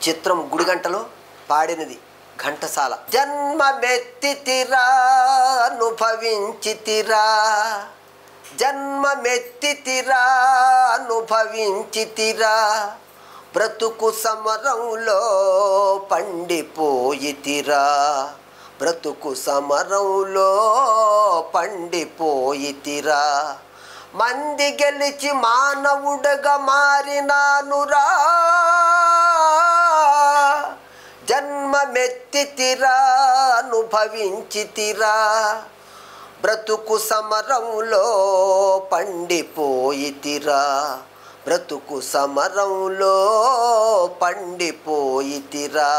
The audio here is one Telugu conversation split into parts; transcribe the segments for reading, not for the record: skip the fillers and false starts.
చిత్రం గుడిగంటలో పాడినది ఘంటసాల. జన్మమెత్తితిరా అనుభవించితిరా, జన్మమెత్తితిరా అనుభవించితిరా, బ్రతుకు సమరంలో పండిపోయితిరా, బ్రతుకు సమరంలో పండిపోయితిరా, మంది గెలిచి మానవుడగా మారినానురా, జన్మమెత్తితిరా అనుభవించితిరా, బ్రతుకు సమరంలో పండిపోయితిరా, బ్రతుకు సమరంలో పండిపోయితిరా.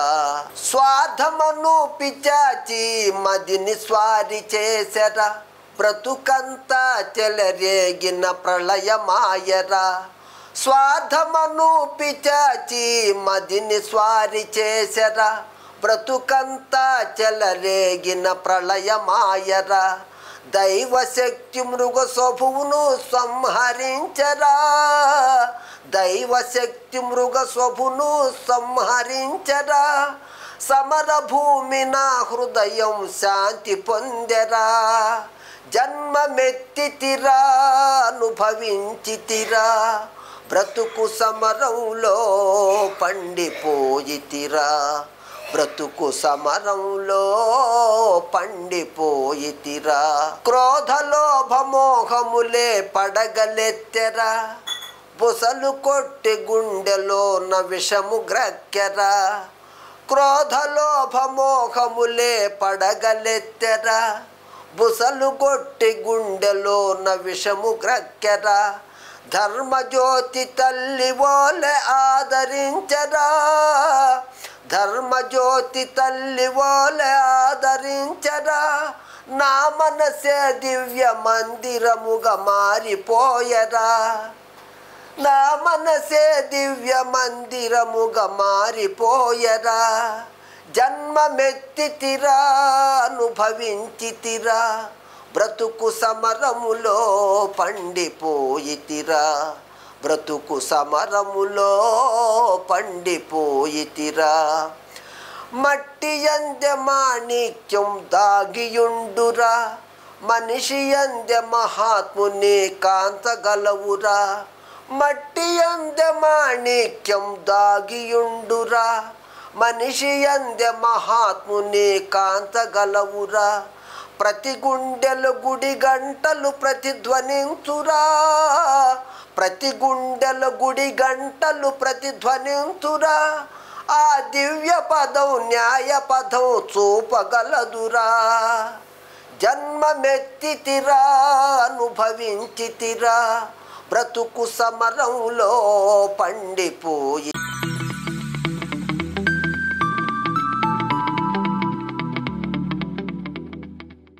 స్వార్థమను పిచాచి మదిని స్వారి చేసరా, బ్రతుకంతా చెలరేగిన ప్రళయమాయరా, స్వార్థమను పిచాచి మదిని స్వారి చేసరా, బ్రతుకంతా చెలరేగిన ప్రళయమాయరా, దైవశక్తి మృగ స్వభువును సంహరించరా, దైవశక్తి మృగ స్వభును సంహరించరా, సమర భూమి నా హృదయం శాంతి పొందెరా, జన్మమెత్తితిరా అనుభవించితిరా, బ్రతుకు సమరంలో పండిపోయితిరా, బ్రతుకు సమరంలో పండిపోయితిరా. క్రోధలోభమోహములే పడగలెత్తెరా, బుసలు కొట్టి గుండెలోన విషము గ్రక్కెరా, క్రోధలోభమోహములే పడగలెత్తెరా, బుసలు కొట్టి గుండెలోన విషము గ్రక్కెరా, ధర్మజ్యోతి తల్లి ఓలె ఆదరించరా, ధర్మజ్యోతి తల్లి ఓలె ఆదరించరా, నా మనసే దివ్య మందిరముగా మారిపోయరా, నా మనసే దివ్య మందిరముగా మారిపోయరా, జన్మమెత్తితిరా అనుభవించితిరా, బ్రతుకు సమరములో పండిపోయితిరా, బ్రతుకు సమరములో పండిపోయితిరా. మట్టి యందె మాణిక్యం దాగియుండురా, మనిషి యందె మహాత్ముని కాంతగలవురా, మట్టి యందె మాణిక్యం దాగియుండురా, మనిషి యందె మహాత్ముని కాంతగలవురా, ప్రతి గుండెలు గుడి గంటలు ప్రతిధ్వనించురా, ప్రతి గుండెలు గుడి గంటలు ప్రతిధ్వనించురా, ఆ దివ్య పదం న్యాయ పదం చూపగలదురా, జన్మమెత్తితిరా అనుభవించితిరా, బ్రతుకు సమరంలో పండిపోయి